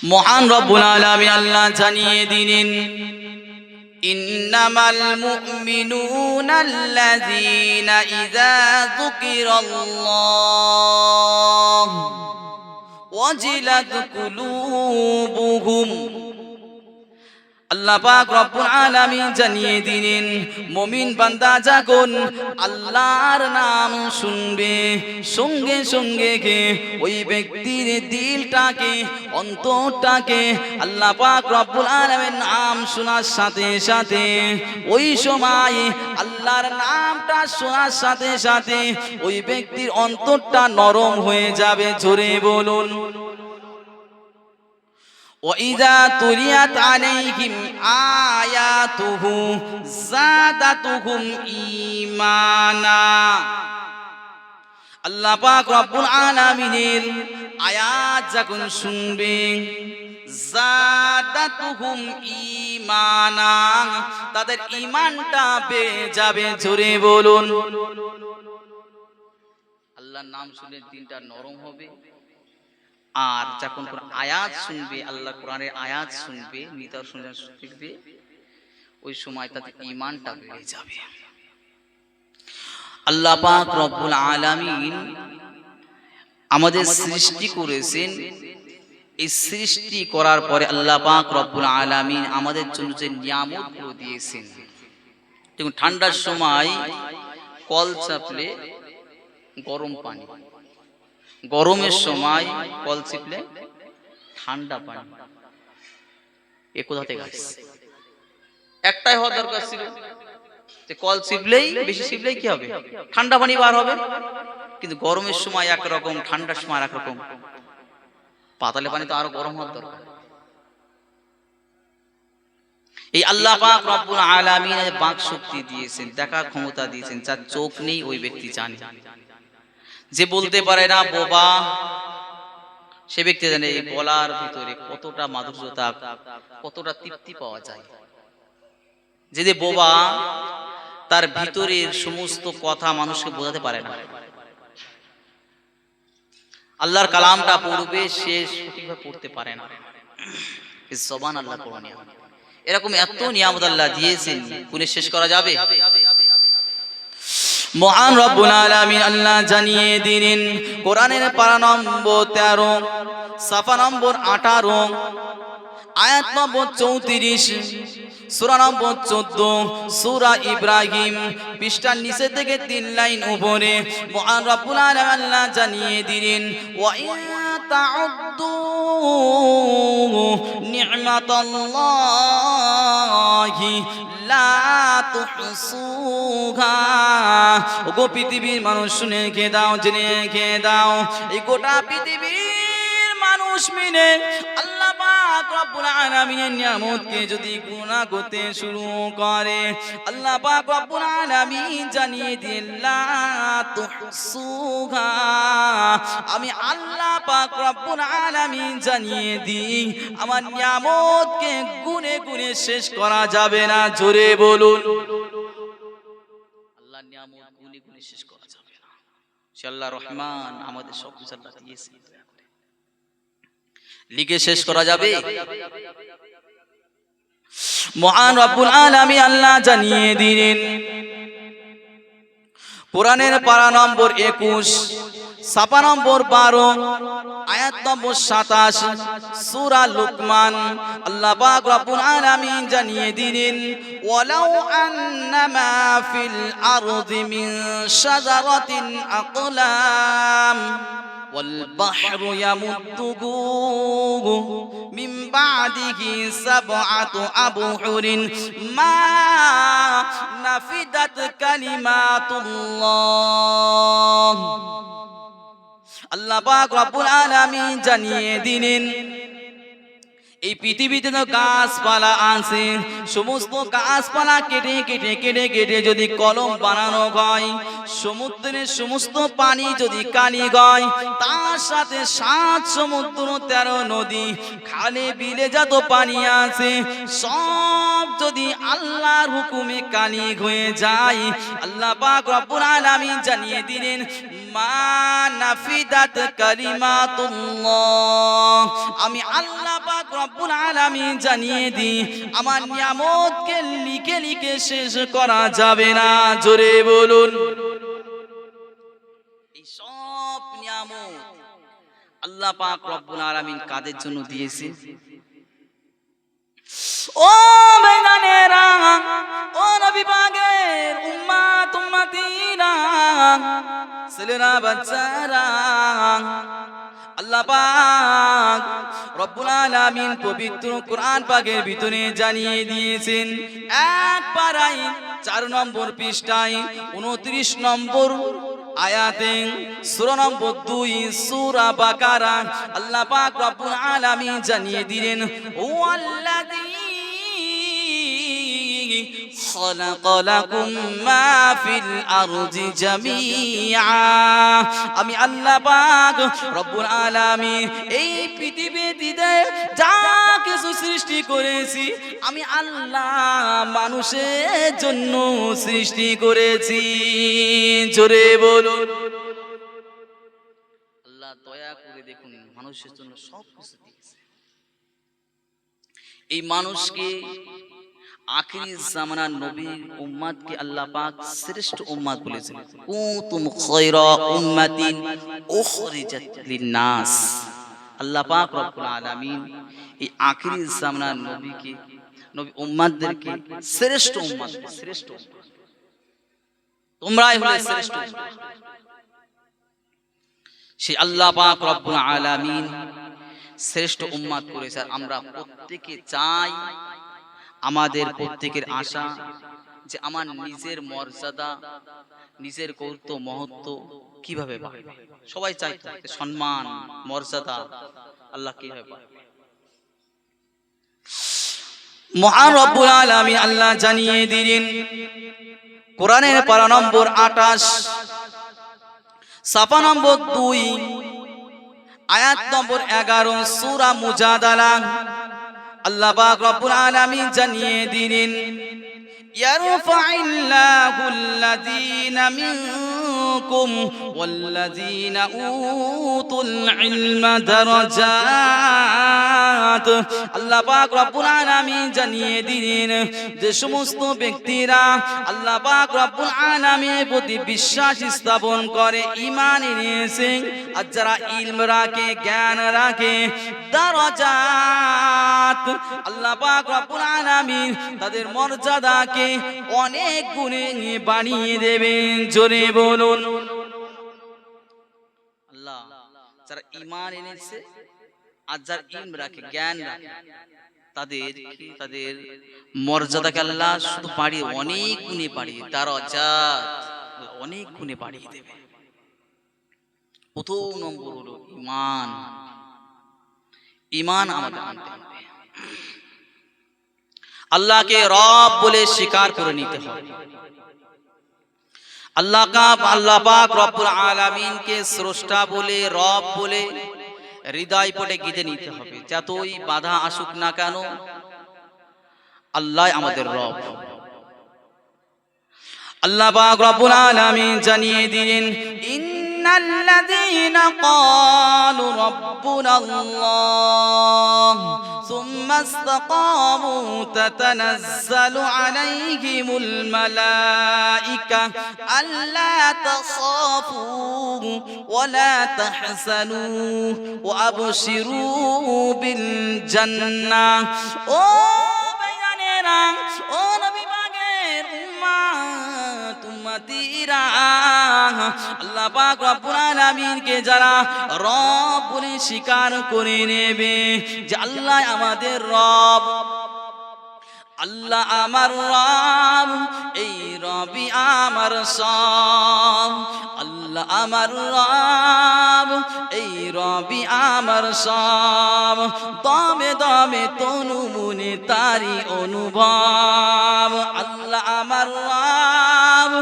মহান রব্বুল আলামিন আল্লাহ জানিয়ে দিলেন, ইন্নামাল মুমিনুনা আল্লাযীনা ইযা যুকিরাল্লাহ ওয়াজিলাত কুলুবুহুম। আল্লাহ পাক রব্বুল আলামিন জানিয়ে দিলেন, মুমিন বান্দা যখন আল্লাহর নাম শুনবে, সঙ্গে সঙ্গে ওই ব্যক্তির দিলটাকে, অন্তরটাকে আল্লাহ পাক রব্বুল আলামিন নাম শোনার সাথে সাথে ওই সময় আল্লাহর নামটা শোনার সাথে সাথে ওই ব্যক্তির অন্তরটা নরম হয়ে যাবে। জোরে বলুন। وَإِذَا تُلِيَتْ عَلَيْهِمْ آيَاتُهُ زَادَتْهُمْ ঈমানা। আল্লাহ পাক রব্বুল আলামিনের আয়াত যখন শুনবে, জাদাতুহুম ঈমানা, তাদের ঈমানটা বেড়ে যাবে। জোরে বলুন। আল্লাহর নাম শুনলে দিনটা নরম হবে, আর যখন কোন আয়াত শুনবে, আল্লাহ কোরআনের আয়াত শুনবে, নিদর্শন শিখবে, ওই সময় তাদের ঈমানটা বেড়ে যাবে। আল্লাহ পাক রব্বুল আলামিন আমাদের সৃষ্টি করেছেন। এই সৃষ্টি করার পরে আল্লাহ পাক রব্বুল আলামিন আমাদের জন্য যে নিয়ামতগুলো দিয়েছেন, দেখুন ঠান্ডার সময় কল চাপলে গরম পানি, গরমের সময় কল চিপলে ঠান্ডা পানি। এ কোথা থেকে আসছে? একটাই হওয়ার দরকার ছিল যে কল চিপলেই, বেশি চিপলেই কি হবে? ঠান্ডা পানি বার হবে। কিন্তু গরমের সময় একরকম, ঠান্ডার সময় একরকম। পাতালে পানি তো আরো গরম হওয়ার দরকার। এই আল্লাহ পাক রব্বুল আলামিন বাক শক্তি দিয়েছেন, দেখার ক্ষমতা দিয়েছেন। যার চোখ নেই ওই ব্যক্তি জানে। যে বলতে পারে না, বোবা, সে ব্যক্তি জানে এই বলার ভিতরে কতটা মাধুর্যতা, কতটা তৃপ্তি পাওয়া যায়। যে বোবা, তার ভিতরের সমস্ত কথা মানুষকে বোঝাতে পারে না। আল্লাহর কালামটা পড়বে, সে সঠিকভাবে পড়তে পারে না। এই জবান আল্লাহ পড়া নিয়ামত। এরকম এত নিয়ামত আল্লাহ দিয়েছেন, গুণে শেষ করা যাবে? মহান রব্বুল আলামিন আল্লাহ জানিয়ে দিলেন, কোরআনের পারা নম্বর 13, সাফা নম্বর 18, আয়াত নম্বর 34, সূরা নম্বর 14, সূরা ইব্রাহিম, পৃষ্ঠার নিচে থেকে 3 লাইন উপরে মহান রব্বুল আলামিন আল্লাহ জানিয়ে দিলেন, ওয়া ইন তাউদ্দু নি'মাতাল্লাহি লা তুহসুহা। ওগো পৃথিবীর মানুষ, শুনে কে দাও, জেনে কে দাও, এই গোটা পৃথিবীর মানুষ মিলে আল্লাহ পাক রব্বুল আলামিনের নিয়ামতকে যদি গুনাহ করতে শুরু করে, আল্লাহ পাক রব্বুল আলামিন জানিয়ে দিলেন, লা তুহসুহা, আমি আল্লাহ পাক রব্বুল আলামিন জানিয়ে দিই, আমার নিয়ামতকে গুনে গুনে শেষ করা যাবে না। জোরে বলুন। আল্লাহর নিয়ামত গুনে গুনে শেষ করা যাবে না। সে আল্লাহ রহমান, আমাদের সব কিছু আল্লাহ দিয়েছেন, লিখে শেষ করা যাবে? মহান রব্বুল আলামিন আল্লাহ জানিয়ে দিলেন, কোরআনের পারা নম্বর 21, সাফা নম্বর 12, আয়াত নম্বর 27, সূরা লুকমান। আল্লাহ পাক রব্বুল আলামিন জানিয়ে দিলেন, ওয়ালাউ আন্নামা ফিল আরদি মিন শাজারাতিন আকলাম ওয়াল বাহরু ইয়ামুদ্দুহু মিন বা'দিহি সাবআতু আবহুরিন মা নাফিদাত কালিমাতুল্লাহ। আল্লাহ পাক রব্বুল আলামিন জানিয়ে দিলেন, এই পৃথিবীতে তো গাছপালা আছে, সমস্ত গাছপালা কেটে কেটে কেটে কেটে যদি কলম বানানো হয়, সমুদ্রের সমস্ত পানি যদি কালি হয়, তার সাথে 7 সমুদ্র 13 নদী, খালে বিলে যত পানি আছে, সব যদি আল্লাহর হুকুমে কালি হয়ে যায়, আল্লাহ পাক রব্বুল আলামিন জানিয়ে দিলেন, মা নাফিদাত কালিমাতুল্লাহ, আমি আল্লাহ পাক রব্বুল আলামিন জানিয়ে দিই আমার নিয়ামতকে লিখে লিখে শেষ করা যাবে না। জোরে বলুন। এই সব নিয়ামত আল্লাহ পাক রব্বুল আলামিন কাদের জন্য দিয়েছে? ও বেগানেরা, ও নবী পাকের উম্মত উম্মতিরা, ছেলেরা বাচ্চারা, আল্লাহ পাক রব্বুল আলামিন পবিত্র কোরআন পাকের ভিতরে জানিয়ে দিয়েছেন। এক পারায় 4 নম্বর পৃষ্ঠায় 29 নম্বর আয়াতে সূরা নম্বর 2 সূরা বাকারা আল্লাহ পাক রব্বুল আলামিন জানিয়ে দিলেন, ওয়াল্লাযী খালাকা লাকুম মা ফিল আরদি জামিআ, আমি আল্লাহ পাক রব্বুল আলামিন এই পৃথিবীতে যা কিছু সৃষ্টি করেছি আমি আল্লাহ মানুষের জন্য সৃষ্টি করেছি। জোরে বলুন। আল্লাহ দয়া করে দেখুন মানুষের জন্য সব কিছু দিয়েছে। এই মানুষকে আখিরি জামানার নবীর উম্মতকে আল্লাহ পাক শ্রেষ্ঠ উম্মত বলেছেন, কুনতুম খায়রা উম্মাতিন উখরিজাত লিন-নাস। আল্লাহ পাক রব্বুল আলামিন এই আখিরি জামানার নবীকে, নবী উম্মতদেরকে শ্রেষ্ঠ উম্মত, শ্রেষ্ঠ তোমরাই হলে শ্রেষ্ঠ। সেই আল্লাহ পাক রব্বুল আলামিন শ্রেষ্ঠ উম্মত করেছে। আমরা প্রত্যেকে চাই, আমাদের প্রত্যেকের আশা যে আমার নিজের মর্যাদা, নিজের কৌর্ত মহত্ব কিভাবে বাড়বে। সবাই চাই সম্মান মর্যাদা আল্লাহ কিভাবে বাড়বে। মহান রব্বুল আলামিন আল্লাহ জানিয়ে দিলেন কোরআনের পারা নম্বর 28 সাফা নম্বর 2 আয়াত নম্বর 11 সূরা মুজাদালা আল্লাহ পাক রব্বুল আলামিন জানিয়ে দিলেন, ইয়ারফাইল্লাহুল্লাযীনা মিনকুম ওয়াল্লাযীনা উতুল ইলমা দারাজাত। আল্লাহ পাক রব্বুল আলামিন জানিয়ে দিলেন যে সমস্ত ব্যক্তিরা আল্লাহ পাক রব্বুল আলামিনের প্রতি বিশ্বাস স্থাপন করে, ঈমান এনেছে, আর যারা ইলম রাখে, জ্ঞান রাখে, দারাজাত আল্লাহ পাক রব্বুল আলামিন তাদের মর্যাদাকে অনেক গুণে বাড়িয়ে দেবেন। জোরে বলুন। আল্লাহ যারা ঈমান এনেছে আর যারা ইলম রাখে, জ্ঞান রাখে, তাদের মর্যাদাকে আল্লাহ শুধু বাড়িয়ে অনেক গুণে বাড়িয়ে, দারাজাত অনেক গুণে বাড়িয়ে দেবে। প্রথম নম্বর হলো ঈমান। ঈমান আমাদের আনতে হবে, আল্লাহকে রব বলে স্বীকার করে নিতে হবে, আল্লাহ পাক রব্বুল আলামিনকে স্রষ্টা বলে, রব বলে হৃদয় পটে গেঁথে নিতে হবে। যতই বাধা আসুক না কেন আল্লাহ আমাদের রব। আল্লাহ পাক রব্বুল আলামিন জানিয়ে দিলেন, ইন্নাল্লাযীনা ক্বালু রাব্বুনাল্লাহ ثم استقاموا تتنزل عليهم الملائكة ألا تخافوا ولا تحزنوا وأبشروا بالجنة. ও বেগানেরা, ও নবী পাকের উম্মত উম্মতিরা, আল্লাহ পাক রব্বুল আলামিনকে যারা রব বলে স্বীকার করে নেবে যে আল্লাহ আমাদের রব, আল্লাহ আমার রব, এই রবি আমার সব, আল্লাহ আমার রব, এই রবি আমার সব, দমে দমে তনু মনে তারি অনুভব, আল্লাহ আমার রব,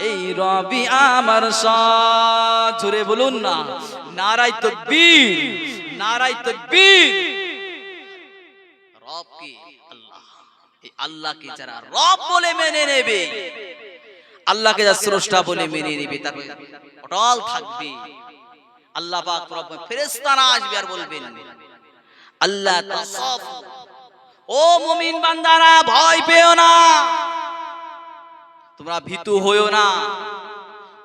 এই রবি আমার সব। জোরে বলুন না, নারায়ে তাকবীর, নারায়ে তাকবীর। রব কি? আল্লাহ। এই আল্লাহকে যারা রব বলে মেনে নেবে, আল্লাহকে যা স্রষ্টা বলে মেনে নেবে, তারপরে অটল থাকবে। আল্লাহ পাক রব্বুল ফেরেশতারা আসবে আর বলবেন, আল্লাহ তাখাফু, ও মুমিন বান্দারা ভয় পেও না, তোমরা ভীতু হইও না,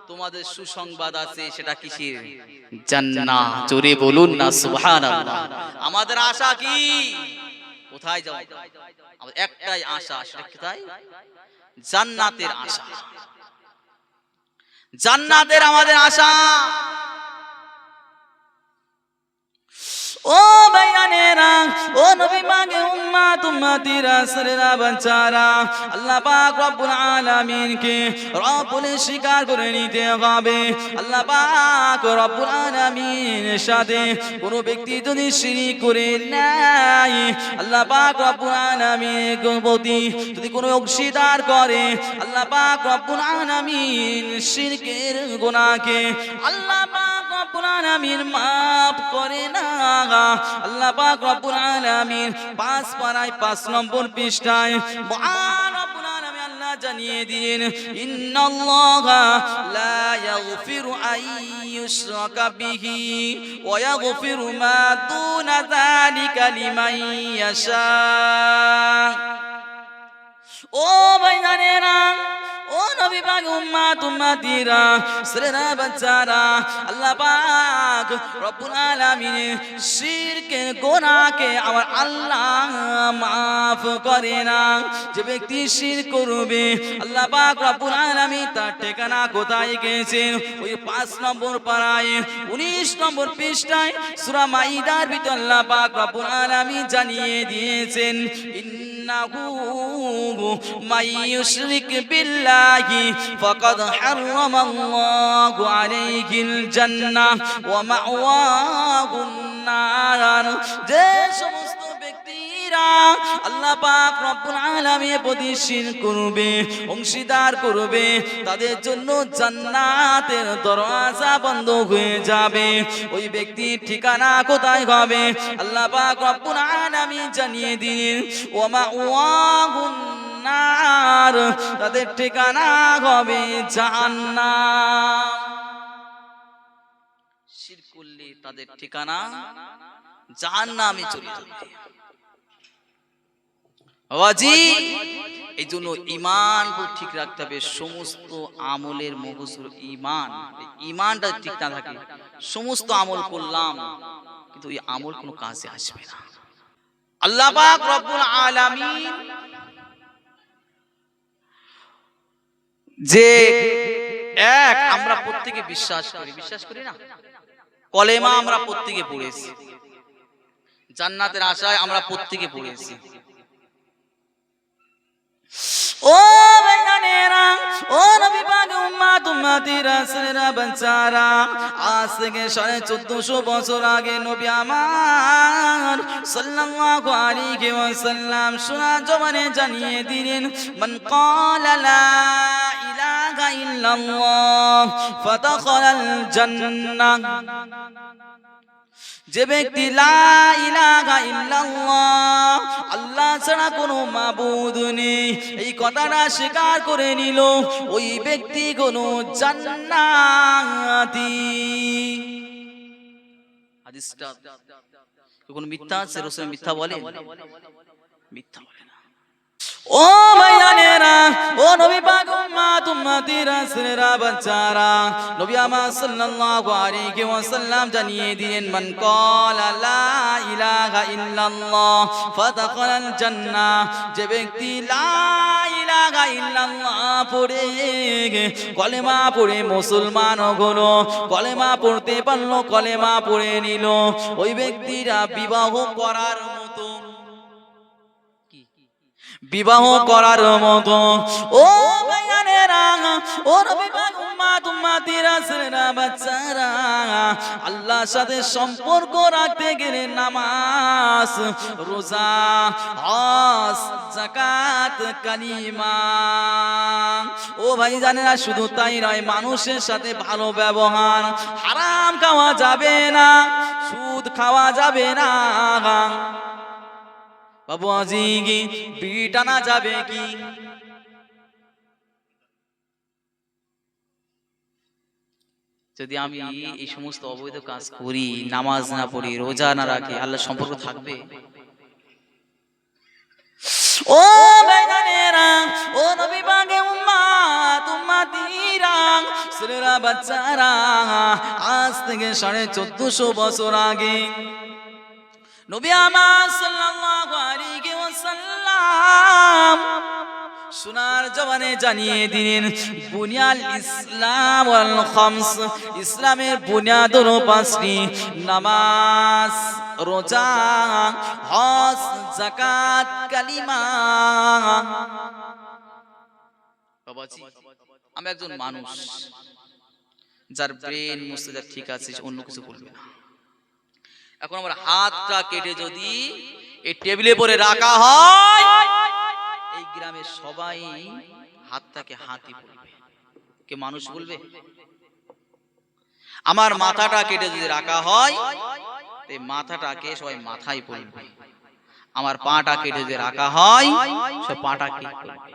তোমাদের সুসংবাদ আছে। সেটা কিসের? জান্নাহ। জোরে বলুন না সুবহানাল্লাহ। আমাদের আশা কি? কোথায় যাব? আমাদের একটাই আশা, সেটা কোথায়? জান্নাতের আশা। জান্নাতের আমাদের আশা। ও ভাইয়ানেরা, ও নবী পাকের উম্মত উম্মতিরা, ছেলেরা বাচ্চারা, আল্লাহ পাক রব্বুল আলামিনকে রব বলে স্বীকার করে নিতে হবে। আল্লাহ পাক রব্বুল আলামিনের সাথে কোনো ব্যক্তি যদি শিরক করে নেয়, আল্লাহ পাক রব্বুল আলামিনের প্রতি যদি কোনো অংশীদার করে, আল্লাহ পাক রব্বুল আলামিন শিরকের গুনাহকে আল্লাহ পাক রব্বুল আলামিন মাফ করে না। আল্লাহ পাক রব্বুল আলামিন 5 পারায় 5 নম্বর পৃষ্ঠায় মহান রব্বুল আলামিন আল্লাহ জানিয়ে দিন, ইন্নাল্লাহা লা ইয়াগফিরু আন ইউশরাকা বিহি ওয়া ইয়াগফিরু মা দুনা যালিকা লিমান ইয়াশা। ও ভাইজানেরা, ও নবী পাক উম্মত উম্মতিরা, ছেলেরা বাচ্চারা, আল্লাহ পাক রব্বুল আলামিন শিরকের গুনাহকে আমার আল্লাহ মাফ করে না। যে ব্যক্তি শিরক করবে, আল্লাহ পাক রব্বুল আলামিন তার ঠিকানা কোথায় গেছেন? ওই 5 নম্বর পারায় 19 নম্বর পৃষ্ঠায় সূরা মাইদার ভিতর আল্লাহ পাক রব্বুল আলামিন জানিয়ে দিয়েছেন, মান ইউশরিক বিল্লাহি ফাকাদ হারামাল্লাহু আলাইহিল জান্নাহ ওয়া মাওয়াহুন নার। যে সমস্ত ব্যক্তিরা আল্লাহ পাক রব্বুল আলামিনের প্রতি শিরক করবে, অংশীদার করবে, তাদের জন্য জান্নাতের দরজা বন্ধ হয়ে যাবে। ওই ব্যক্তির ঠিকানা কোথায় হবে? আল্লাহ পাক রব্বুল আলামিন জানিয়ে দিন, ওয়া মাওয়াহুন নার, তাদের ঠিকানা হবে জাহান্নাম। শিরক করলে তাদের ঠিকানা জাহান্নামে চলে যাবে। বাবাজি, এই জন্য ঈমান ঠিক রাখতে হবে। সমস্ত আমলের মগজুর ঈমান, ঈমানটা ঠিক না থাকে সমস্ত আমল করলাম কিন্তু এই আমল কোনো কাজে আসবে না। আল্লাহ পাক রব্বুল আলামিন যে এক, আমরা প্রত্যেকে বিশ্বাস করি না? কলেমা আমরা প্রত্যেকে পড়েছি, জান্নাতের আশায় আমরা প্রত্যেকে পড়েছি। ও ভাইজানেরা, ও নবী পাকের উম্মত উম্মতিরা, ছেলেরা বাচ্চারা, আজ থেকে 1450 বছর আগে নবী আমার সাল্লাল্লাহু আলাইহি ওয়াসাল্লাম শোনা জবানে জানিয়ে দিলেন, মান ক্বালা লা ইলাহা ইল্লাল্লাহ ফাদাখালাল জান্নাহ। যে ব্যক্তি লা ইলাহা ইল্লাল্লাহ, আল্লাহ ছাড়া কোনো মাবুদ নেই, এই কথাটা স্বীকার করে নিল, ওই ব্যক্তি কোনো জান্নাতি। হাদিসটা কোন মিথ্যা আছে? রাসূল মিথ্যা বলে? মিথ্যা বলে না। ও ভাইজানেরা, ও নবী পাক উম্মত উম্মতিরা, ছেলেরা বাচ্চারা, নবী আমার সাল্লাল্লাহু আলাইহি ওয়াসাল্লাম জানিয়ে দিলেন, মান ক্বালা লা ইলাহা ইল্লাল্লাহ ফাদাখালাল জান্নাহ। যে ব্যক্তি লা ইলাহা ইল্লাল্লাহ পড়ে কলেমা পড়ে মুসলমান হলো, কলেমা পড়তে পারলো, কলেমা পড়ে নিল, ওই ব্যক্তিরা বিবাহ করার মতো, বিবাহ করার মতো। ও ভাইয়ানেরা, ও নবী পাক উম্মত উম্মতিরা, ছেলেরা বাচ্চারা, আল্লাহর সাথে সম্পর্ক রাখতে গেলে নামাজ, রোজা, হজ, যাকাত, কালিমা। ও ভাইজানেরা, শুধু তাই নয়, মানুষের সাথে ভালো ব্যবহার, হারাম খাওয়া যাবে না, সুদ খাওয়া যাবে না, বাবুজি কি বিড়ি টানা যাবে কি? যদি আমি এই সমস্ত অবৈধ কাজ করি, নামাজ না পড়ি, রোজা না রাখি, আল্লাহর সম্পর্ক থাকবে? ও ভাইজানেরা, ও নবী পাকের উম্মত উম্মতিরা, ছেলেরা বাচ্চারা, আজ থেকে 1450 বছর আগে নবী আমার সাল্লাল্লাহু আলাইহি ওয়াসাল্লাম সোনার জবানে জানিয়ে দিলেন, বুনিয়াল ইসলাম ওয়াল খামস, ইসলামের বুনিয়াদ হলো 5টি: নামাজ, রোজা, হজ, যাকাত, কালিমা। বাবাজি, আমি একজন মানুষ যার ব্রেন মস্তিষ্ক ঠিক আছে, অন্য কিছু বলবে না। এখন আমার হাতটা কেটে যদি এই টেবিলে পরে রাখা হয়, এই গ্রামের সবাই হাতটাকে হাতি বলবে, কে মানুষ বলবে? আমার মাথাটা কেটে যদি রাখা হয়, এই মাথাটাকে সবাই মাথাই বলবে। আমার পাটা কেটে যদি রাখা হয়, সব পাটাকে বলবে।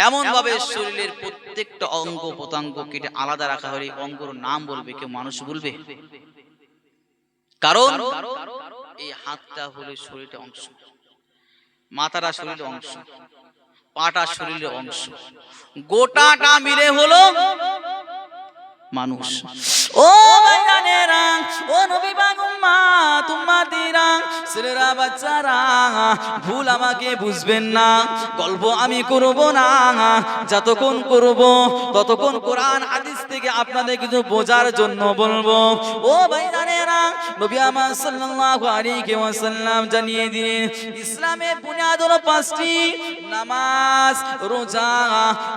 এমন ভাবে শরীরের প্রত্যেকটা অঙ্গ প্রত্যঙ্গ কেটে আলাদা রাখা হলে অঙ্গর নাম বলবে, কেউ মানুষ বলবে? কারণ এই হাতটা হলো শরীরের অংশ, মাথাটা শরীরের অংশ, পাটা শরীরের অংশ, গোটাটা মিলে হলো মানুষ। ও ভাইজানেরা, ও নবী পাক উম্মত উম্মতিরা, ছেলেরা বাচ্চারা, ভুল আমাকে বুঝবেন না, গল্প আমি করব না। যতক্ষণ করব ততক্ষণ কোরআন হাদিস থেকে আপনাদের কিছু বোঝার জন্য বলবো। ও ভাইজানেরা, নবী আমার সাল্লাল্লাহু আলাইহি ওয়াসাল্লাম জানিয়ে দিলেন, ইসলামের বুনিয়াদ হলো 5টি: নামাজ, রোজা,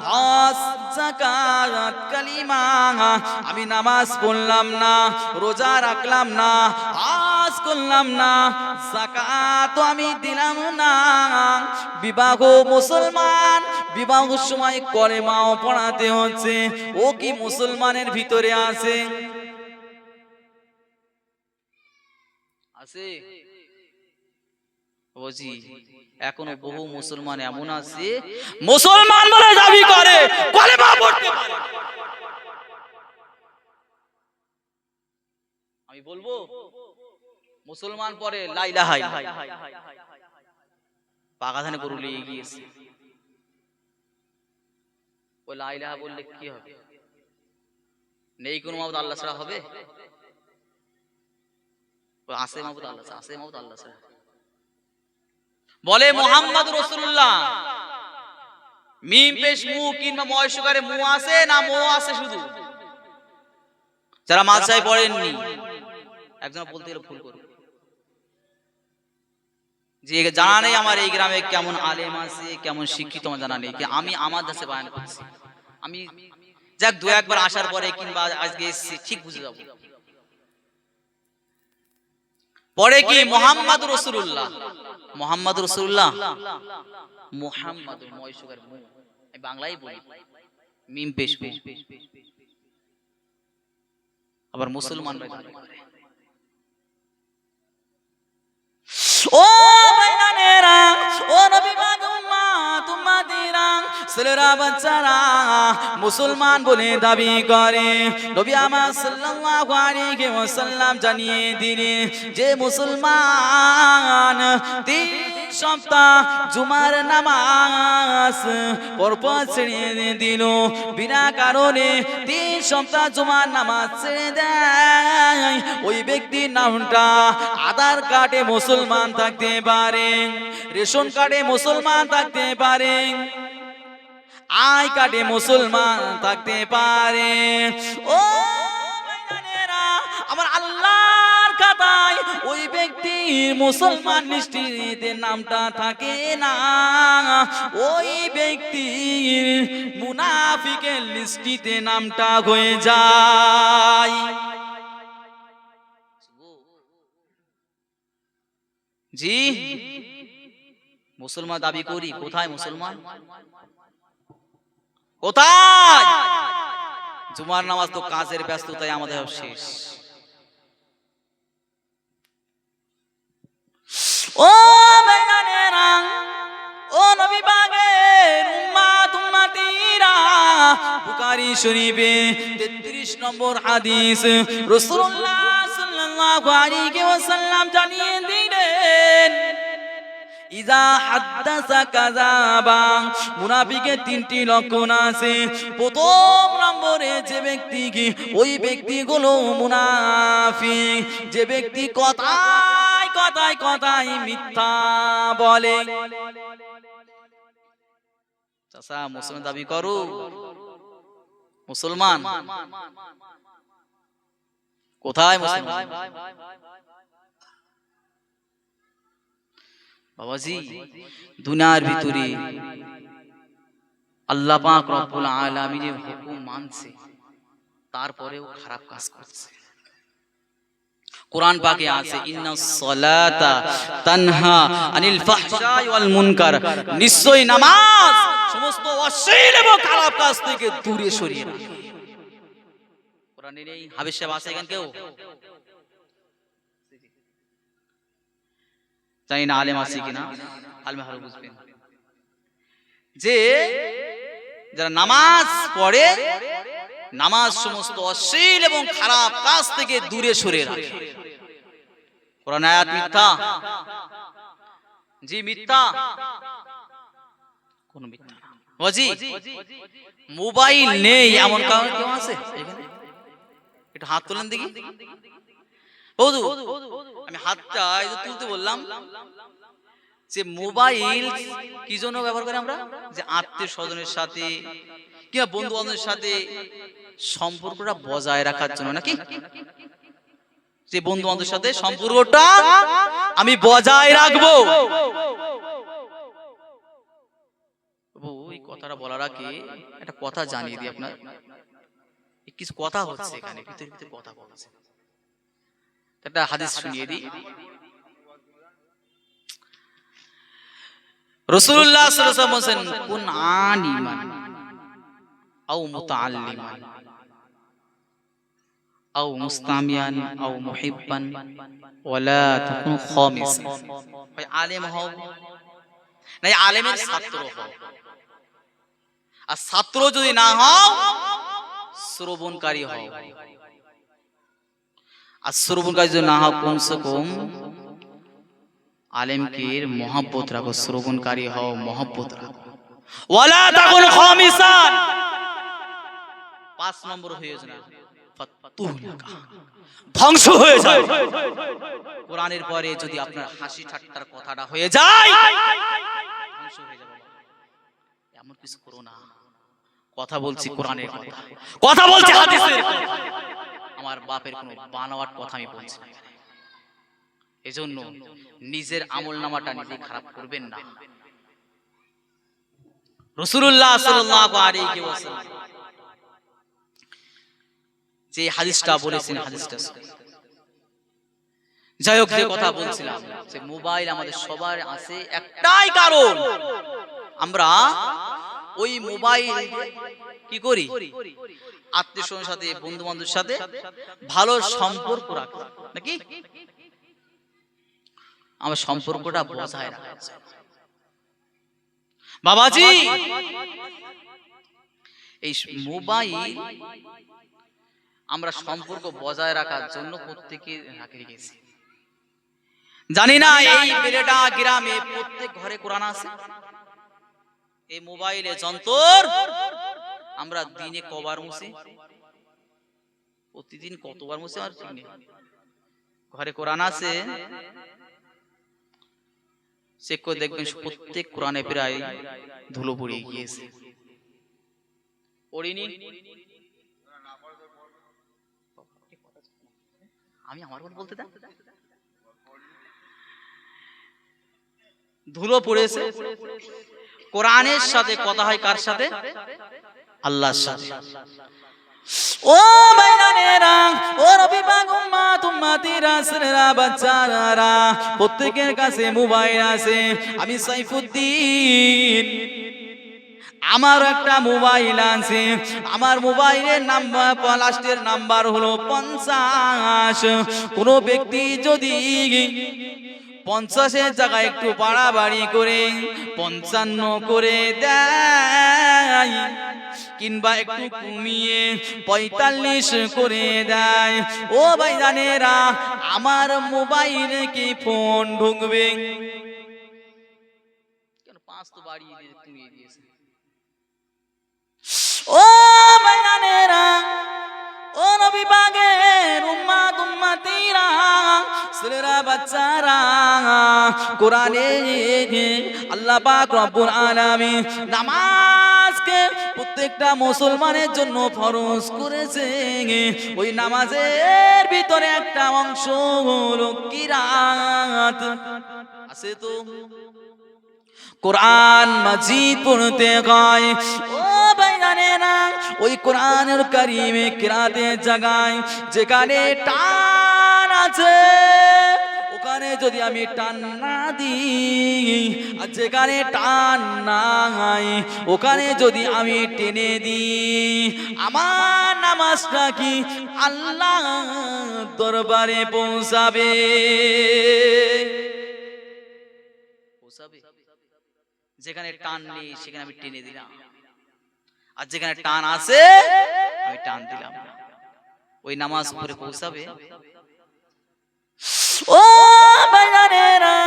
হজ, যাকাত, কালিমা। আমি নামাজ পড়লাম না, রোজা রাখলাম না, হজ করলাম না, যাকাত আমি দিলাম না, বিবাহ মুসলমান বিবাহ সময় কলেমাও পড়াতে হচ্ছে, ও কি মুসলমানের ভিতরে আছে? আছে বুঝি? এখনো বহু মুসলমান এমন আছে, মুসলমান বলে দাবি করে, কলেমা পড়তে পারে। আমি বলবো মুসলমান পরে লা ইলাহা ইল্লাল্লাহ, পাগাধানে গরু নিয়ে গিয়েছে, ওই লা ইলাহা বললে কি হবে? নেই কোন মাবুদ আল্লাহ ছাড়া হবে? আছে মাবুদ আল্লাহ ছাড়া, আছে মাবুদ আল্লাহ ছাড়া। বলে মুহাম্মদ রাসূলুল্লাহ, মিম পেশ মু কিংবা ময়সুকারে মু আছে না মো আছে? শুধু যারা মাদ্রাসায় পড়েননি, একজন বলতে গেলে ভুল করবে যে জানা নেই আমার এই গ্রামে কেমন আলেম আছে, কেমন শিক্ষিত আমার জানা নেই। আমি আমার দেশে বয়ান করছি, আমি যাক দু একবার আসার পরে কিংবা আজকে এসেছি, ঠিক বুঝে যাবো। পরে কি মুহাম্মদ রাসূলুল্লাহ, মুহাম্মদ রাসূলুল্লাহ, মুহাম্মদ ময়সুকার মু, আমি বাংলায় বলি, মিম পেশ মু। আবার মুসলমানরা দাবি করে। ও ভাইজানেরা, ও নবী পাক উম্মত উম্মতিরা, ছেলেরা বাচ্চারা, মুসলমান বলে দাবি করে। নবী আমার সাল্লাল্লাহু আলাইহি ওয়াসাল্লাম জানিয়ে দিলেন, যে মুসলমান 3 সপ্তাহ জুমার নামাজ পরপর ছেড়ে দিল, বিনা কারণে 3 সপ্তাহ জুমার নামাজ ছেড়ে দেয়, ওই ব্যক্তির নামটা আধার কার্ডে মুসলমান থাকতে পারে, রেশন কার্ডে মুসলমান থাকতে পারে, আই কার্ডে মুসলমান থাকতে পারে। ও ভাইজানেরা, আমার আল্লাহর খাতায় ওই ব্যক্তির মুসলমান লিস্টিতে নামটা থাকে না, ওই ব্যক্তির মুনাফিকের লিস্টিতে নামটা হয়ে যায়। জি, মুসলমান দাবি করি, কোথায় মুসলমান? কোথায়? জুমার নামাজ তো কাজের ব্যস্ততায় আমাদের শেষ। ও ভাইজানেরা, ও নবী পাকের উম্মত উম্মতিরা, বুখারী শরীফে 33 নম্বর হাদিস রাসূলুল্লাহ সাল্লাল্লাহু আলাইহি ওয়াসাল্লাম জানিয়ে দিলেন ইজা হাদ্দাসা কাযাবা মুনাফিকের তিনটি লক্ষণ আছে প্রথম নম্বরে যে ব্যক্তি কি ওই ব্যক্তিগুলো মুনাফিক যে ব্যক্তি কথায় কথায় কথায় মিথ্যা বলে চাচা মুসলমান দাবি করো মুসলমান কোথায় মুসলমান বাবাজি দুনিয়ার ভিতরে আল্লাহ পাক রব্বুল আলামিনের হুকুম মানছে তারপরেও খারাপ কাজ করছে কোরআন পাকে আছে ইন্নাস সালাতা তানহা আনিল ফাহশাই ওয়াল মুনকার নিশ্চয়ই নামাজ সমস্ত অশ্লীল এবং খারাপ কাজ থেকে দূরে সরিয়ে রাখে কোরআনের এই হাফেজ সাহেব আছে এখানে কেউ জানি না আলেম আছে কিনা আলেম ভালো বুঝবেন যে যারা নামাজ পড়ে নামাজ সমস্ত অশ্লীল এবং খারাপ কাজ থেকে দূরে সরে রাখে কোরআন আয়াত মিথ্যা জি মিথ্যা কোন মিথ্যা না ওজি মোবাইল নেই এমন কারণ কেউ আছে এখানে একটু হাত তোলেন দেখি বৌদু আমি হাতটা তুলতে বললাম যে মোবাইল কি জন্য ব্যবহার করি আমরা যে আত্মীয় স্বজনের সাথে কিংবা বন্ধু বান্ধবের সাথে সম্পর্কটা বজায় রাখার জন্য নাকি যে বন্ধু বান্ধবের সাথে সম্পর্কটা আমি বজায় রাখবো ওই কথাটা বলার আগে একটা কথা জানিয়ে দিই আপনার কিছু কথা হচ্ছে এখানে ভিতরে ভিতরে কথা বলছে একটা হাদিস শুনিয়ে দিই রাসূলুল্লাহ সাল্লাল্লাহু আলাইহি ওয়াসাল্লাম বলেন কুন আলিমান আও মুতাআল্লিমান আও মুস্তামিয়ান আও মুহিব্বান ওয়ালা তাকুন খামিসান ভাই আলেম হও নাই আলেমের ছাত্র হও আর ছাত্র যদি না হও শ্রবণকারী হও আর শ্রবণকারী যদি না হও কমসে কম আলেমকে মহব্বত রাখো শ্রবণকারী হও মহব্বত রাখো ওয়ালা তাকুন খামিসান 5 নম্বর হয়ে যায় ফাতুহলাকা ধ্বংস হয়ে যায় কোরআনের পরে যদি আপনার হাসি ঠাট্টার কথাটা হয়ে যায় ধ্বংস হয়ে যাবে এমন কিছু করো না কথা বলছি কোরআনের কথা কথা বলছি হাদিসের কথা আমার বাপের কোনো বানোয়াট কথা আমি বলছি না এজন্য নিজের আমলনামাটা নিজে খারাপ করবেন না রাসূলুল্লাহ সাল্লাল্লাহু আলাইহি ওয়াসাল্লাম যে হাদিসটা বলেছেন হাদিসটা যাই হোক যে কথা বলছিলাম যে মোবাইল আমাদের সবার আছে একটাই কারণ আমরা ওই মোবাইল কি করি আত্মীয় স্বজনের সাথে বন্ধু বান্ধবের সাথে ভালো সম্পর্ক রাখি নাকি আমার সম্পর্কটা বজায় রাখা বাবাজি এই মোবাইল আমরা সম্পর্ক বজায় রাখার জন্য প্রত্যেকে রেখেছি জানি না এই বেলেডা গ্রামে প্রত্যেক ঘরে কোরআন আছে এই মোবাইলে যন্ত্র আমরা দিনে কবার মুছি প্রতিদিন কতবার মুছি আর দিনে ঘরে কোরআন আছে চেক করে দেখবেন প্রত্যেক কোরআনে প্রায় ধুলো পড়ে গিয়েছে পড়িনি আমি আমার কথা বলতে দেন ধুলো পড়েছে কোরআনের সাথে কথা হয় কার সাথে আল্লাহর সাথে ও ভাইরানেরা ও নবী পাক উম্মত উম্মতি রাসূলেরা বাচ্চারা প্রত্যেকের কাছে মোবাইল আছে আমি সাইফুদ্দিন আমার একটা মোবাইল আছে আমার মোবাইলের নাম্বার লাস্টের নাম্বার হলো 50 কোন ব্যক্তি যদি 50 এর জায়গায় একটু বাড়াবাড়ি করে 55 করে দেয় কিংবা একটু কমিয়ে 45 করে দেয়, ও ভাইজানেরা আমার মোবাইলে কি ফোন ঢুকবে? কেন 5 তো বাড়িয়ে দিয়ে কমিয়ে দিয়েছে। ও ভাইজানেরা, ও নবী পাকের উম্মত উম্মতিরা, ছেলেরা বাচ্চারা, কোরআনে আল্লাহ পাক রব্বুল আলামিন নামাজকে প্রত্যেকটা মুসলমানের জন্য ফরজ করেছে। ওই নামাজের ভিতরে একটা অংশ হলো কিরাত। আছে তো কোরআন মাজিদ পড়তে হয়। ও ভাইজানেরা, ওই কোরআনুল কারীমে কিরাতের জায়গায় যেখানে টান আছে ওখানে যদি আমি টান না দিই, আর যেখানে টান নাই ওখানে যদি আমি টেনে দিই, আমার নামাজটা কি আল্লাহ দরবারে পৌঁছাবে? যেখানে টান নেই সেখানে আমি টেনে দিলাম, আর যেখানে টান আছে আমি টান দিলাম, ওই নামাজ পড়ে পৌঁছাবে? ও ভাইজানেরা,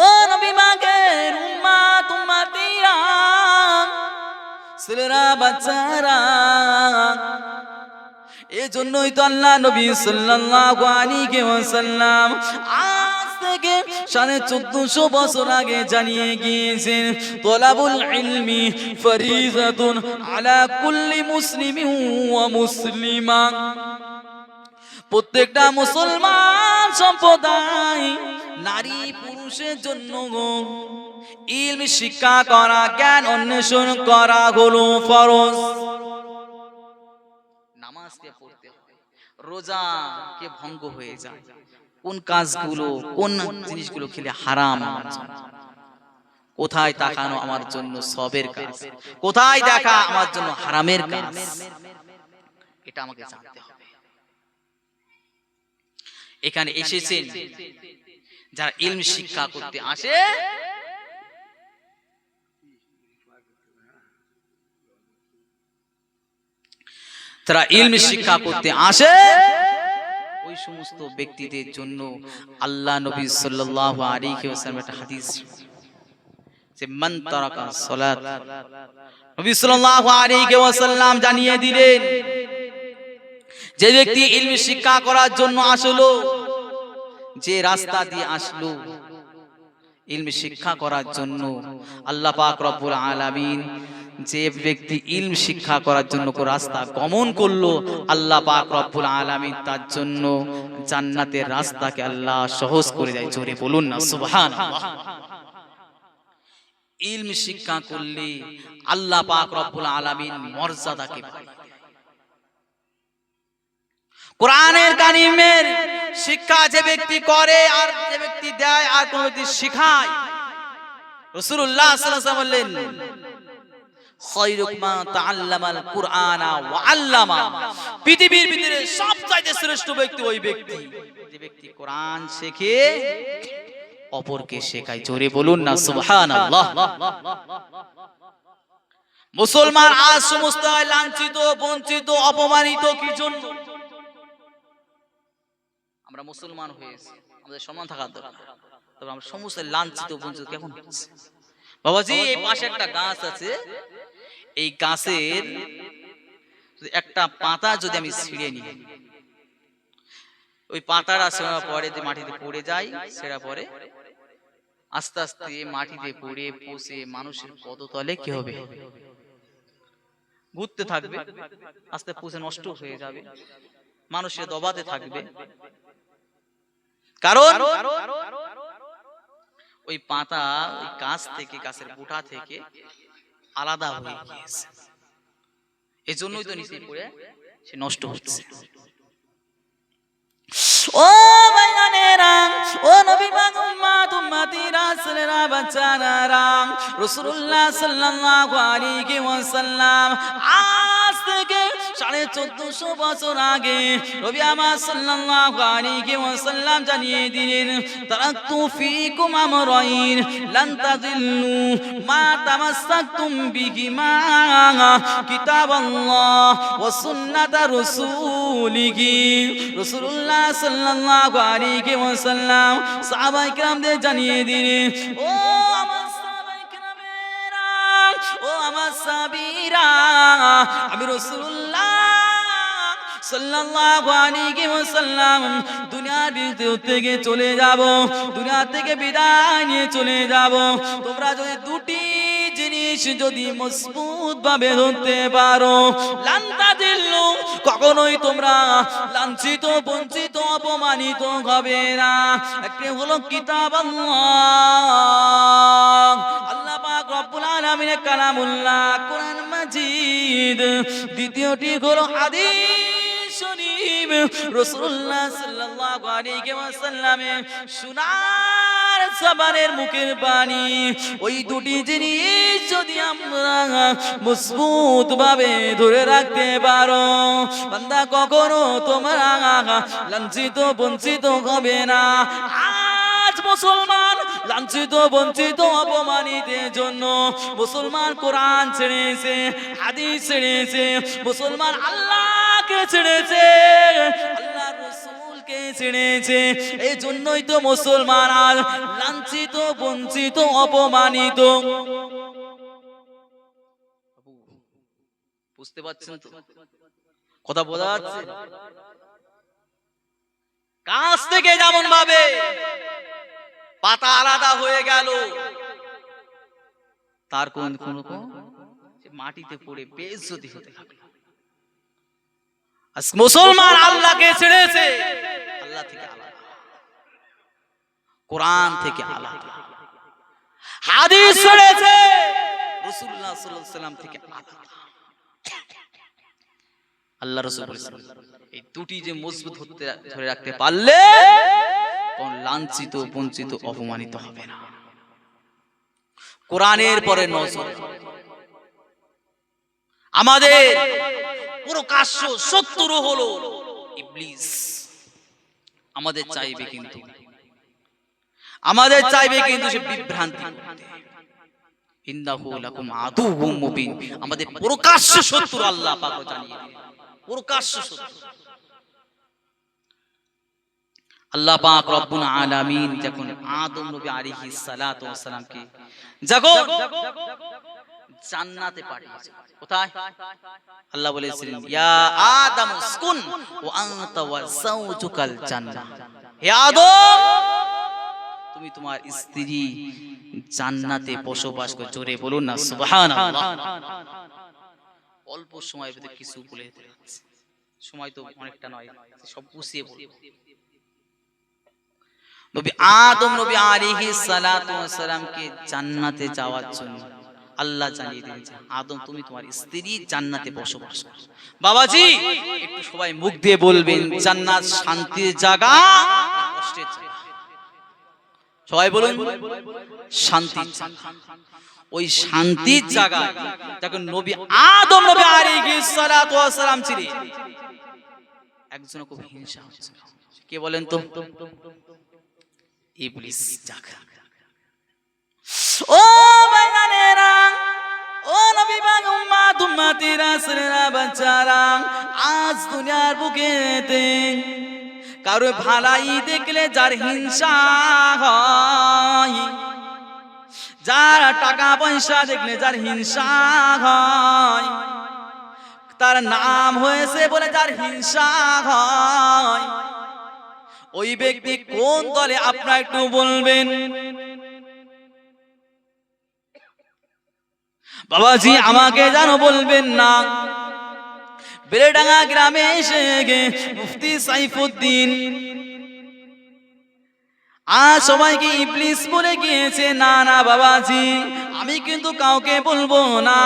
ও নবী পাকের উম্মত উম্মতিরা, ছেলেরা বাচ্চারা, এজন্যই তো আল্লাহ নবী সাল্লাল্লাহু আলাইহি ওয়াসাল্লাম আজ থেকে 1450 বছর আগে জানিয়ে গিয়েছেন, তলাবুল ইলমি ফরিজাতুন আলা কুল্লি মুসলিমিন ওয়া মুসলিমা। প্রত্যেকটা মুসলমান সম্প্রদায় নারী পুরুষের জন্য ইলম শিক্ষা করা, জ্ঞান অন্বেষণ করা হলো ফরজ। নামাজকে পড়তে হয়, রোজা কে ভঙ্গ হয়ে যায়, কোন কাজগুলো কোন জিনিসগুলো খেলে হারাম, কোথায় তাকানো আমার জন্য সবের কাজ, কোথায় দেখা আমার জন্য হারামের কাজ, এটা আমাকে জানতে হবে। এখানে এসেছেন যারা ইলম শিক্ষা করতে আসে, তারা ইলম শিক্ষা করতে আসে, ওই সমস্ত ব্যক্তিদের জন্য আল্লাহ নবী সাল্লাল্লাহু আলাইহি ওয়াসাল্লাম একটা হাদিস, যে মান তারাকা সালাত, নবী সাল্লাল্লাহু আলাইহি ওয়াসাল্লাম জানিয়ে দিলেন, যে ব্যক্তি ইলম শিক্ষা করার জন্য আসলো, যে রাস্তা দিয়ে আসলো ইলম শিক্ষা করার জন্য, আল্লাহ পাক রব্বুল আলামিন যে ব্যক্তি ইলম শিক্ষা করার জন্য কোন রাস্তা গমন করলো, আল্লাহ পাক রব্বুল আলামিন তার জন্য জান্নাতের রাস্তাকে আল্লাহ সহজ করে দেয়। জোরে বলুন না সুবহানাল্লাহ। ইলম শিক্ষা করলে আল্লাহ পাক রব্বুল আলামিন মর্যাদাকে বাড়ায়। কোরআনের কারিমের শিক্ষা যে ব্যক্তি করে আর যে ব্যক্তি দেয় আর কোন ব্যক্তি শিখায়, রাসূলুল্লাহ সাল্লাল্লাহু আলাইহি ওয়াসাল্লাম বললেন, খায়রুকুম মান তাআল্লামাল কুরআনা ওয়া আল্লামা। পৃথিবীর ভিতরে সবচেয়ে শ্রেষ্ঠ ব্যক্তি ওই ব্যক্তি যে ব্যক্তি কোরআন শেখে অপরকে শেখায়। জোরে বলুন না সুবহানাল্লাহ। মুসলমান আজ সমস্ত লাঞ্ছিত, বঞ্চিত, অপমানিত কি জন্য? আমরা মুসলমান হয়েছি, আমাদের সম্মান থাকার দরকার, তবে আমরা সমস্ত লাঞ্ছিত বঞ্চিত কেমন হচ্ছে? বাবাজি, এই পাশে একটা গাছ আছে, এই গাছের একটা পাতা যদি আমি ছিঁড়ে নিই, ওই পাতাটা ছেঁড়ার পরে যে মাটিতে পড়ে যায়, ছেঁড়া পরে আস্তে আস্তে মাটিতে পড়ে পচে মানুষের পদতলে কি হবে? ঘুরতে থাকবে, আস্তে পচে নষ্ট হয়ে যাবে, মানুষের দবাতে থাকবে, কারণ ওই পাতা ওই গাছ থেকে, গাছের বুটা থেকে আলাদা হয়ে গিয়েছে, এজন্যই তো নিচে পড়ে সে নষ্ট হচ্ছে। ও ভাইজানেরা, ও নবী পাক উম্মত উম্মতিরা, ছেলেরা বাচ্চারা, রাসূলুল্লাহ সাল্লাল্লাহু আলাইহি ওয়াসাল্লাম আজ থেকে 1450 বছর আগে নবী আমার সাল্লাল্লাহু আলাইহি ওয়াসাল্লাম জানিয়ে দিলেন, তারাকতু ফীকুম আমরাইন লান তাযিল্লু মা তামাসসাকতুম বিহিমা কিতাবাল্লাহ ওয়া সুন্নাতা রাসূলিহি। রাসূলুল্লাহ সাল্লাল্লাহু আলাইহি ওয়াসাল্লাম সাহাবায়ে কিরামদের জানিয়ে দিলেন, ও আমার সাহাবায়ে কিরামেরা, ও আমার সাহাবীরা, আমি রাসূলুল্লাহ সাল্লাল্লাহু আলাইহি ওয়াসাল্লাম দুনিয়ার থেকে চলে যাব, দুনিয়া থেকে বিদায় নিয়ে চলে যাব। তোমরা যদি দুটি জিনিস যদি মজবুত ভাবে ধরতে পারো, লান তাযিল্লু, কখনোই তোমরা লাঞ্ছিত, বঞ্চিত, অপমানিত হবে না। একটি হলো কিতাব আল্লাহ, আল্লাহ পাক রব্বুল আলামিনের কালামুল্লাহ কোরআন মাজিদ। দ্বিতীয়টি হলো হাদিস শরীফ, রাসূলুল্লাহ সাল্লাল্লাহু আলাইহি ওয়াসাল্লামের সোনার জবানের মুখের বাণী। ওই দুটি জিনিস যদি আমরা মজবুত ভাবে ধরে রাখতে পারো, বান্দা কখনো তোমরা লাঞ্ছিত, বঞ্চিত হবে না। আজ মুসলমান লাঞ্ছিত, বঞ্চিত, অপমানিতের জন্য মুসলমান কোরআন ছেড়েছে, হাদিস ছেড়েছে, মুসলমান আল্লাহকে ছেড়েছে, আল্লাহর রাসূলকে ছেড়েছে। এই জন্যই তো মুসলমান আজ লাঞ্ছিত, বঞ্চিত, অপমানিত। বুঝতে পারছেন তো কথা বোঝা যাচ্ছে? গাছ থেকে যেমন ভাবে পাতা আলাদা হয়ে গেল, তার কোন মাটিতে পড়ে বেইজ্জতি হতে লাগলো। মুসলমান আল্লাহকে ছেড়েছে, আল্লাহ থেকে আলাদা, কোরআন থেকে আলাদা, হাদিস ছেড়েছে, রাসূলুল্লাহ সাল্লাল্লাহু আলাইহি ওয়াসাল্লাম থেকে আলাদা। আল্লাহ রাসূল বলেছেন, এই দুটি যে মজবুত ধরে রাখতে পারলে কোন লাঞ্ছিত, বঞ্চিত, অপমানিত হবে না। কোরআনের পরে নজর। আমাদের প্রকাশ্য শত্রু হলো ইবলিস। আমাদের চাইবে কিন্তু সে বিভ্রান্তি করতে। ইন্নাহু লাকুম আদুউম মুবিন। আমাদের প্রকাশ্য শত্রু আল্লাহ পাক জানিয়ে দিলেন, প্রকাশ্য শত্রু। আল্লাহ পাক রব্বুল আলামিন যখন আদম নবী আলাইহিস সালাতু ওয়াস সালামকে যখন জান্নাতে পাঠিয়েছেন, কোথায়? আল্লাহ বলেছিলেন, ইয়া আদম উসকুন ওয়া আনতা ওয়া যাওজুকাল জান্নাহ। হে আদম, তুমি তোমার স্ত্রী জান্নাতে বসবাস করো। জোরে বলুন না সুবহানাল্লাহ। অল্প সময়ের ভিতরে কিছু বলে দিচ্ছি, সময় তো অনেকটা নয়, সব গুছিয়ে বলবো। নবী আদম নবী আলাইহিস সালাতু ওয়াস সালামকে জান্নাতে যাওয়ার জন্য আল্লাহ জানিয়ে দিলেন, আদম তুমি তোমার স্ত্রী জান্নাতে বসবাস করো। বাবাজি একটু সবাই মুখ দিয়ে বলবেন, জান্নাত শান্তির জায়গা না কষ্টের জায়গা? সবাই বলুন, শান্তির জায়গা। ওই শান্তির জায়গায় যখন নবী আদম নবী আলাইহিস সালাতু ওয়াস সালাম ছিলেন, একজন খুব হিংসা হচ্ছে। কে বলেন তো? ইবলিস। জায়গা। ও ভাইজানেরা, ও নবী পাক উম্মত উম্মতিরা, ছেলেরা, বাচ্চারা, আজ দুনিয়ার বুকেতে কারো ভালাই দেখলে যার হিংসা হয়, যার টাকা পয়সা দেখলে যার হিংসা হয়, তার নাম হয়েছে বলে যার হিংসা হয়, ওই ব্যক্তি কোন দলে আপনারা একটু বলবেন? বাবাজি আমাকে জানো বলবেন না। বেলেডাঙ্গা গ্রামে এসে মুফতি সাইফুদ্দিন আজ সবাইকে ইবলিস বলে গিয়েছে। না না বাবাজি, আমি কিন্তু কাউকে বলবো না।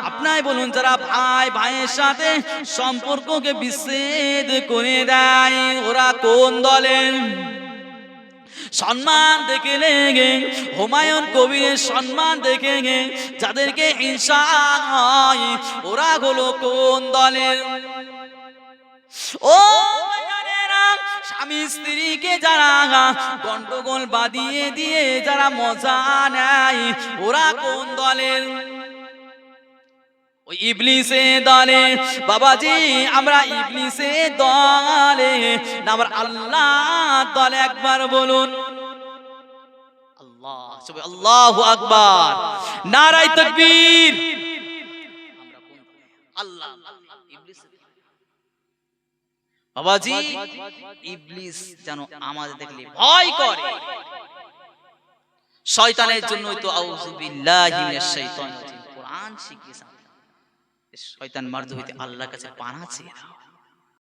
আপনাই বলুন, যারা ভাই ভাইয়ের সাথে সম্পর্ককে বিচ্ছেদ করে দেয়, ওরা কোন দলের? সম্মান দেখে লেগে হুমায়ুন কবিরের সম্মান দেখে গে যাদেরকে হিংসা হয় ওরা হলো কোন দলের? ও স্বামী স্ত্রীকে যারা গন্ডগোল বাঁধিয়ে দিয়ে যারা মজা নেয় ওরা কোন দলের? ওই ইবলিসের দলে। বাবাজি আমরা ইবলিসের দলে না আমরা আল্লাহর দলে? একবার বলুন আল্লাহ, আল্লাহু আকবার, নারায়ে তাকবীর। আমরা কোন আল্লাহ ইবলিস? বাবাজি ইবলিস যেন আমাদের দেখলে ভয় করে। শয়তানের জন্যই তো আউযু বিল্লাহি মিনাশ শাইতানির রাজিম কোরআন শিখিয়েছে, শয়তান মারদু হইতে আল্লাহর কাছে পানা চেয়ে নাও।